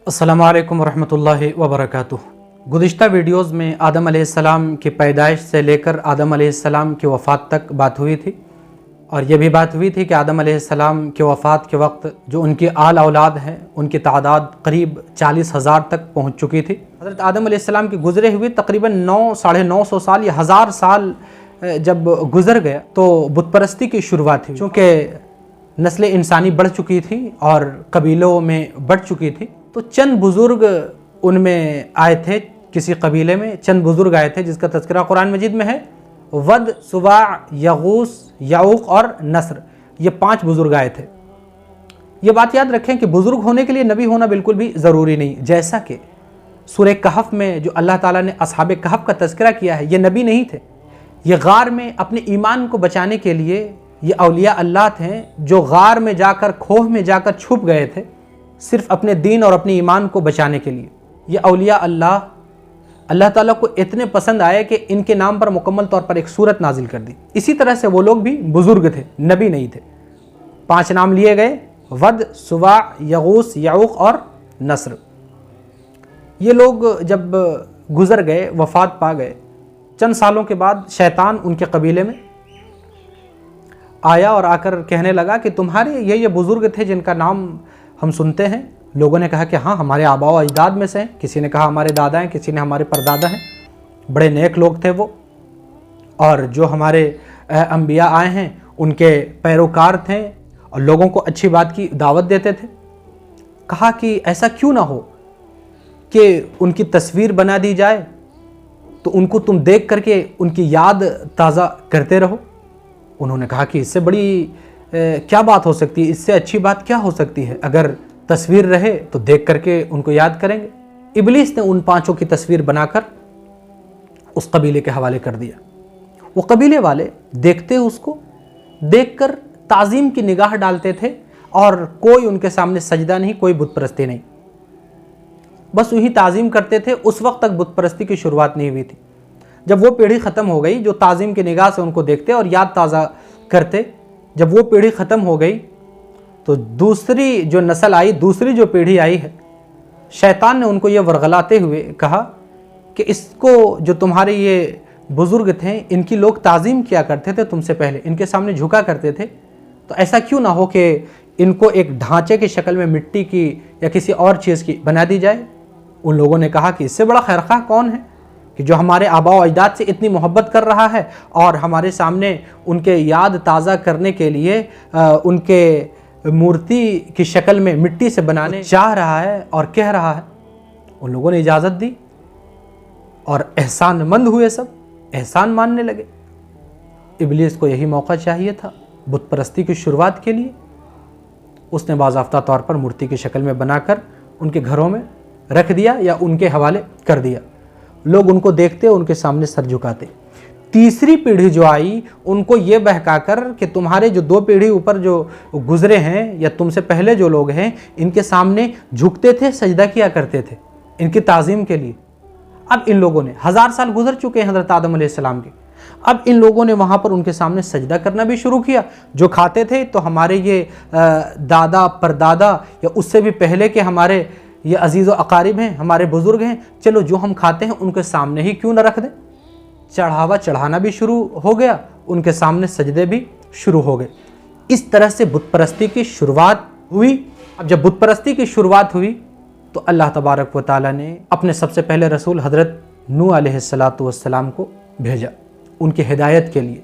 अस्सलामु अलैकुम वरहमतुल्लाहि वबरकातुह। गुज़िश्ता वीडियोज़ में आदम अलैहिस्सलाम की पैदाइश से लेकर आदम अलैहिस्सलाम की वफ़ात तक बात हुई थी, और ये भी बात हुई थी कि आदम अलैहिस्सलाम की वफ़ात के वक्त जो उनकी आल औलाद हैं उनकी तादाद करीब 40,000 तक पहुँच चुकी थी। हज़रत आदम अलैहिस्सलाम के गुज़रे हुए तकरीबन 900-950 साल या 1000 साल जब गुज़र गया तो बुत परस्ती की शुरुआत हुई। चूँकि नस्ल इंसानी बढ़ चुकी थी और कबीलों में बढ़ चुकी थी, तो चंद बुज़ुर्ग उनमें आए थे। किसी कबीले में चंद बुज़ुर्ग आए थे जिसका तज़किरा कुरान मजीद में है। वद, सुवा, यगूस, याऊक और नस्र, ये 5 बुज़ुर्ग आए थे। ये बात याद रखें कि बुज़ुर्ग होने के लिए नबी होना बिल्कुल भी ज़रूरी नहीं। जैसा कि सूरह कहफ में जो अल्लाह ताला ने असहाबे कहफ का तज़किरा किया है, ये नबी नहीं थे। ये गार में अपने ईमान को बचाने के लिए ये औलिया अल्लाह थे जो गार में जाकर, खोह में जाकर छुप गए थे, सिर्फ अपने दीन और अपने ईमान को बचाने के लिए। ये औलिया अल्लाह ताला को इतने पसंद आए कि इनके नाम पर मुकम्मल तौर पर एक सूरत नाजिल कर दी। इसी तरह से वो लोग भी बुज़ुर्ग थे, नबी नहीं थे। 5 नाम लिए गए, वद, सुवा, यगूस, याऊक और नस्र। ये लोग जब गुज़र गए, वफ़ात पा गए, चंद सालों के बाद शैतान उनके कबीले में आया और आकर कहने लगा कि तुम्हारे ये बुज़ुर्ग थे जिनका नाम हम सुनते हैं। लोगों ने कहा कि हाँ, हमारे आबा व अजदाद में से हैं। किसी ने कहा हमारे दादा हैं, किसी ने हमारे परदादा हैं। बड़े नेक लोग थे वो, और जो हमारे अंबिया आए हैं उनके पैरोकार थे और लोगों को अच्छी बात की दावत देते थे। कहा कि ऐसा क्यों ना हो कि उनकी तस्वीर बना दी जाए तो उनको तुम देख करके उनकी याद ताज़ा करते रहो। उन्होंने कहा कि इससे बड़ी क्या बात हो सकती है, इससे अच्छी बात क्या हो सकती है। अगर तस्वीर रहे तो देख करके उनको याद करेंगे। इब्लीस ने उन 5 की तस्वीर बनाकर उस कबीले के हवाले कर दिया। वो कबीले वाले देखते उसको, देखकर ताज़ीम की निगाह डालते थे और कोई उनके सामने सजदा नहीं, कोई बुत परस्ती नहीं, बस वही ताज़ीम करते थे। उस वक्त तक बुत परस्ती की शुरुआत नहीं हुई थी। जब वो पीढ़ी ख़त्म हो गई जो ताज़ीम की निगाह से उनको देखते और याद ताज़ा करते, जब वो पीढ़ी ख़त्म हो गई तो दूसरी जो नस्ल आई, दूसरी जो पीढ़ी आई है, शैतान ने उनको ये वरगलाते हुए कहा कि इसको, जो तुम्हारे ये बुज़ुर्ग थे, इनकी लोग ताज़ीम किया करते थे तुमसे पहले, इनके सामने झुका करते थे, तो ऐसा क्यों ना हो कि इनको एक ढांचे की शक्ल में मिट्टी की या किसी और चीज़ की बना दी जाए। उन लोगों ने कहा कि इससे बड़ा खैरख्वाह कौन है कि जो हमारे आबा व अजदाद से इतनी मोहब्बत कर रहा है और हमारे सामने उनके याद ताज़ा करने के लिए उनके मूर्ति की शक्ल में मिट्टी से बनाने चाह रहा है और कह रहा है। उन लोगों ने इजाज़त दी और एहसानमंद हुए, सब एहसान मानने लगे। इब्लीस को यही मौका चाहिए था बुत परस्ती की शुरुआत के लिए। उसने बाज़ाफ्ता तौर पर मूर्ति की शक्ल में बनाकर उनके घरों में रख दिया या उनके हवाले कर दिया। लोग उनको देखते, उनके सामने सर झुकाते। तीसरी पीढ़ी जो आई उनको ये बहकाकर कि तुम्हारे जो 2 पीढ़ी ऊपर जो गुजरे हैं या तुमसे पहले जो लोग हैं, इनके सामने झुकते थे, सजदा किया करते थे इनकी ताज़ीम के लिए। अब इन लोगों ने 1000 साल गुजर चुके हैं हज़रत आदम अलैहिस्सलाम के, अब इन लोगों ने वहाँ पर उनके सामने सजदा करना भी शुरू किया। जो खाते थे तो हमारे ये दादा परदादा या उससे भी पहले के हमारे ये अजीज़ व अकारिब हैं, हमारे बुज़ुर्ग हैं, चलो जो हम खाते हैं उनके सामने ही क्यों न रख दें। चढ़ावा चढ़ाना भी शुरू हो गया, उनके सामने सजदे भी शुरू हो गए। इस तरह से बुत परस्ती की शुरुआत हुई। अब जब बुत परस्ती की शुरुआत हुई तो अल्लाह तबारक व तआला ने अपने सबसे पहले रसूल हज़रत नूह अलैहिस्सलातु वस्सलाम को भेजा उनकी हिदायत के लिए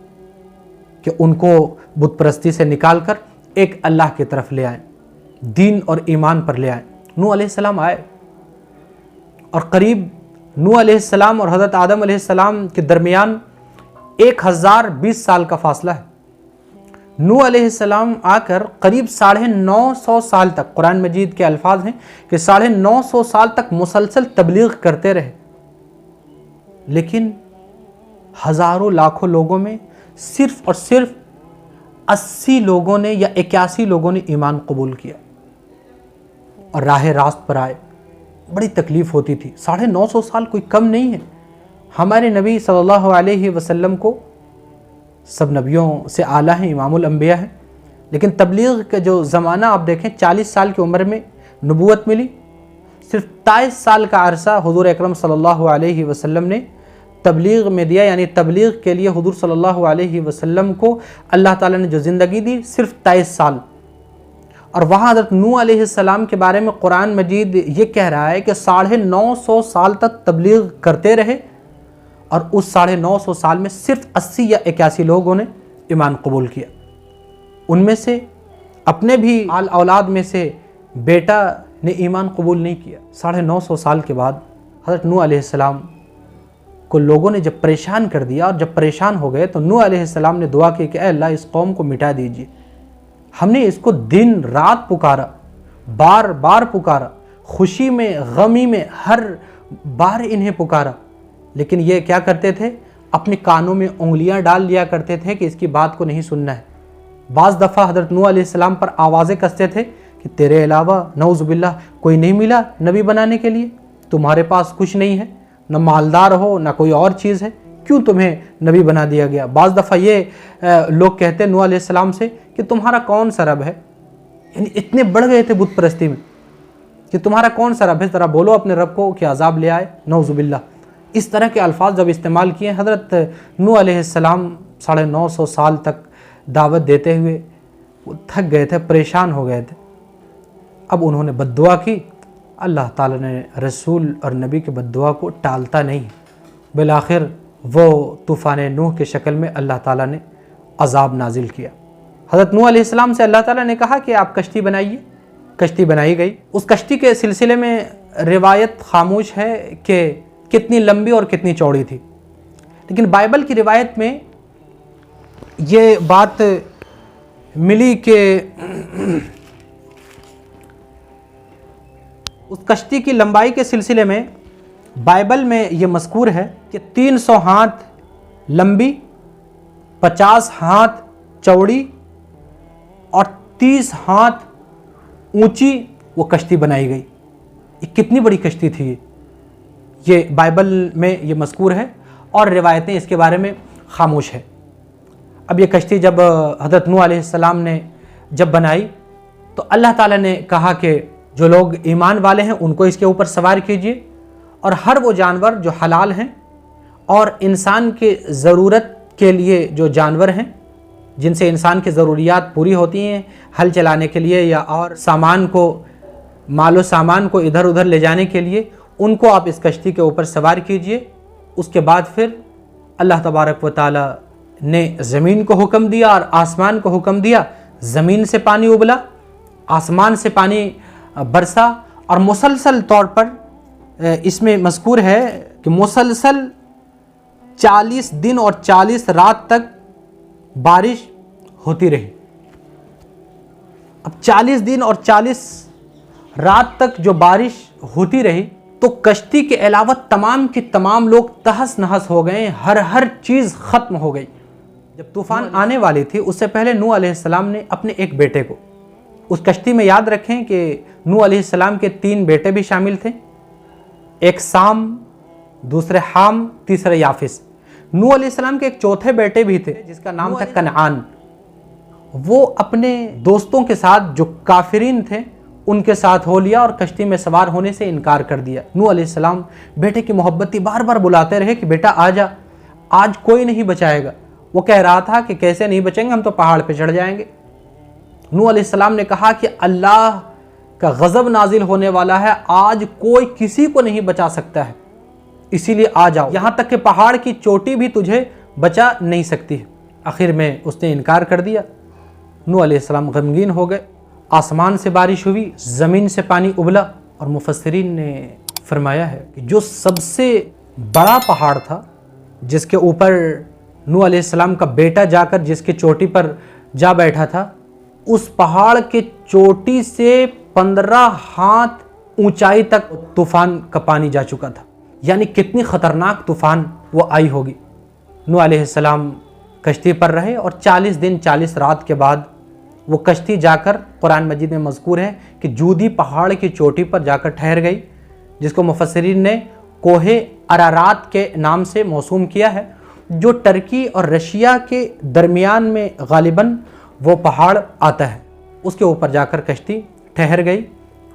कि उनको बुत परस्ती से निकाल कर एक अल्लाह की तरफ ले आए, दीन और ईमान पर ले आए। नूह अलैहिस्सलाम आए और करीब नूह अलैहिस्सलाम और हज़रत आदम अलैहिस्सलाम के दरमियान 1020 साल का फासला है। नूह अलैहिस्सलाम आकर करीब 950 साल तक, कुरान मजीद के अल्फाज हैं कि 950 साल तक मुसलसल तबलीग करते रहे, लेकिन हज़ारों लाखों लोगों में सिर्फ और सिर्फ 80 लोगों ने या 81 लोगों ने ईमान कबूल किया और राह रास्त पर आए। बड़ी तकलीफ़ होती थी। 950 साल कोई कम नहीं है। हमारे नबी सल्लल्लाहु अलैहि वसल्लम को सब नबियों से आला हैं, इमामुल अंबिया हैं, लेकिन तबलीग का जो ज़माना आप देखें, 40 साल की उम्र में नबूवत मिली, صرف 23 سال کا عرصہ حضور اکرم صلی اللہ علیہ وسلم نے تبلیغ میں دیا، یعنی تبلیغ کے لیے حضور صلی اللہ علیہ وسلم کو اللہ تعالیٰ نے جو زندگی دی صرف 23 سال۔ اور وہاں حضرت نوح علیہ السلام کے بارے میں قرآن مجید یہ کہہ رہا ہے کہ 950 سال تک تبلیغ کرتے رہے، اور اس 950 سال میں صرف 80 یا 81 لوگوں نے ایمان قبول کیا۔ ان میں سے اپنے بھی اولاد میں سے بیٹا نے ایمان قبول نہیں کیا۔ 950 سال کے بعد حضرت نوح علیہ السلام کو لوگوں نے جب پریشان کر دیا، اور جب پریشان ہو گئے تو نوح علیہ السلام نے دعا کی کہ اے اللہ اس قوم کو مٹا دیجیے۔ ہم نے اس کو دن رات پکارا، بار بار پکارا، خوشی میں غمی میں ہر بار انہیں پکارا، لیکن یہ کیا کرتے تھے؟ اپنے کانوں میں انگلیاں ڈال لیا کرتے تھے کہ اس کی بات کو نہیں سننا ہے۔ بعض دفعہ حضرت نوح علیہ السلام پر آوازیں کستے تھے کہ تیرے علاوہ نعوذ باللہ کوئی نہیں ملا نبی بنانے کے لیے، تمہارے پاس کچھ نہیں ہے، نہ مالدار ہو نہ کوئی اور چیز ہے، کیوں تمہیں نبی بنا دیا گیا؟ بعض دفعہ یہ لوگ کہتے نوح علیہ السلام سے کہ تمہارا کون سا رب ہے؟ یعنی اتنے بڑھ گئے تھے بت پرستی میں کہ تمہارا کون سا رب ہے، ذرا بولو اپنے رب کو کہ عذاب لے آئے، نعوذ باللہ۔ اس طرح کے الفاظ جب استعمال کیے حضرت نوح علیہ السلام 950 سال تک دعوت دیتے ہوئے وہ تھک گئے تھے، پریشان ہو گئے تھے۔ اب انہوں نے بد دعا کی، اللہ تعالیٰ نے رسول اور نبی کے بد دعا کو ٹالتا نہیں، بالآخر وہ طوفان نوح کے شکل میں اللہ تعالیٰ نے عذاب نازل کیا۔ حضرت نوح علیہ السلام سے اللہ تعالیٰ نے کہا کہ آپ کشتی بنائیے، کشتی بنائی گئی۔ اس کشتی کے سلسلے میں روایت خاموش ہے کہ کتنی لمبی اور کتنی چوڑی تھی، لیکن بائبل کی روایت میں یہ بات ملی کہ اس کشتی کی لمبائی کے سلسلے میں بائبل میں یہ مذکور ہے کہ 300 ہاتھ لمبی، 50 ہاتھ چوڑی اور 30 ہاتھ اونچی وہ کشتی بنائی گئی۔ یہ کتنی بڑی کشتی تھی، یہ بائبل میں یہ مذکور ہے، اور روایتیں اس کے بارے میں خاموش ہے۔ اب یہ کشتی جب حضرت نوح علیہ السلام نے جب بنائی تو اللہ تعالیٰ نے کہا کہ جو لوگ ایمان والے ہیں ان کو اس کے اوپر سوار کیجئے، اور ہر وہ جانور جو حلال ہیں اور انسان کے ضرورت کے لیے جو جانور ہیں جن سے انسان کی ضروریات پوری ہوتی ہیں، ہل چلانے کے لیے یا اور سامان کو، مال و سامان کو ادھر ادھر لے جانے کے لیے، ان کو آپ اس کشتی کے اوپر سوار کیجئے۔ اس کے بعد پھر اللہ تبارک و تعالی نے زمین کو حکم دیا اور آسمان کو حکم دیا، زمین سے پانی ابلا، آسمان سے پانی برسا، اور مسلسل طور پر اس میں مذکور ہے کہ مسلسل 40 دن اور 40 رات تک بارش ہوتی رہی۔ اب 40 دن اور 40 رات تک جو بارش ہوتی رہی تو کشتی کے علاوہ تمام کے تمام لوگ تہس نہس ہو گئے، ہر چیز ختم ہو گئی۔ جب طوفان آنے والی تھی اس سے پہلے نوح علیہ السلام نے اپنے ایک بیٹے کو اس کشتی میں، یاد رکھیں کہ نوح علیہ السلام کے 3 بیٹے بھی شامل تھے، ایک سام، دوسرے حام، تیسرے یافس۔ نوح علیہ السلام کے ایک چوتھے بیٹے بھی تھے جس کا نام تھا کنعان۔ وہ اپنے دوستوں کے ساتھ جو کافرین تھے ان کے ساتھ ہو لیا اور کشتی میں سوار ہونے سے انکار کر دیا۔ نوح علیہ السلام بیٹے کی محبتی بار بار بلاتے رہے کہ بیٹا آ جا، آج کوئی نہیں بچائے گا۔ وہ کہہ رہا تھا کہ کیسے نہیں بچیں گے، ہم تو پہاڑ پہ چڑھ جائیں گے۔ نوح علیہ السلام نے کہا کہ اللہ کا غضب نازل ہونے والا ہے، آج کوئی کسی کو نہیں بچا سکتا ہے، اسی لیے آ جاؤ، یہاں تک کہ پہاڑ کی چوٹی بھی تجھے بچا نہیں سکتی۔ آخر میں اس نے انکار کر دیا۔ نوح علیہ السلام غمگین ہو گئے، آسمان سے بارش ہوئی، زمین سے پانی ابلا، اور مفسرین نے فرمایا ہے کہ جو سب سے بڑا پہاڑ تھا جس کے اوپر نوح علیہ السلام کا بیٹا جا کر جس کی چوٹی پر جا بیٹھا تھا، اس پہاڑ کے چوٹی سے 15 ہاتھ اونچائی تک طوفان کا پانی جا چکا تھا۔ یعنی کتنی خطرناک طوفان وہ آئی ہوگی۔ نوح علیہ السلام کشتی پر رہے اور 40 دن 40 رات کے بعد وہ کشتی جا کر، قرآن مجید میں مذکور ہے کہ جودی پہاڑ کی چوٹی پر جا کر ٹھہر گئی، جس کو مفسرین نے کوہ ارارات کے نام سے موسوم کیا ہے، جو ترکی اور رشیا کے درمیان میں غالباً وہ پہاڑ آتا ہے۔ اس کے اوپر جا کر کشتی ٹھہر گئی۔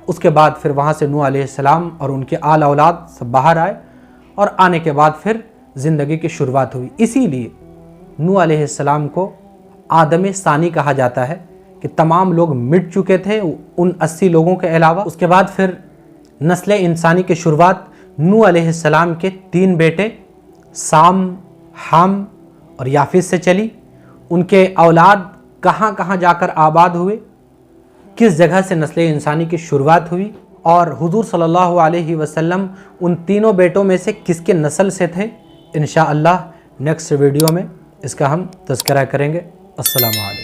उसके बाद फिर वहाँ से नूह अलैहिस्सलाम और उनके आल औलाद सब बाहर आए और आने के बाद फिर ज़िंदगी की शुरुआत हुई। इसीलिए नूह अलैहिस्सलाम को आदम सानी कहा जाता है कि तमाम लोग मिट चुके थे उन 80 लोगों के अलावा। उसके बाद फिर नस्ल इंसानी की शुरुआत नूह अलैहिस्सलाम के 3 बेटे साम, हाम और याफिस से चली। उनके औलाद कहाँ कहाँ जाकर आबाद हुए, किस जगह से नस्ल इंसानी की शुरुआत हुई और हुजूर सल्लल्लाहु अलैहि वसल्लम उन तीनों बेटों में से किसके नस्ल से थे, इंशाअल्लाह नेक्स्ट वीडियो में इसका हम तज़किरा करेंगे। अस्सलामु अलैकुम।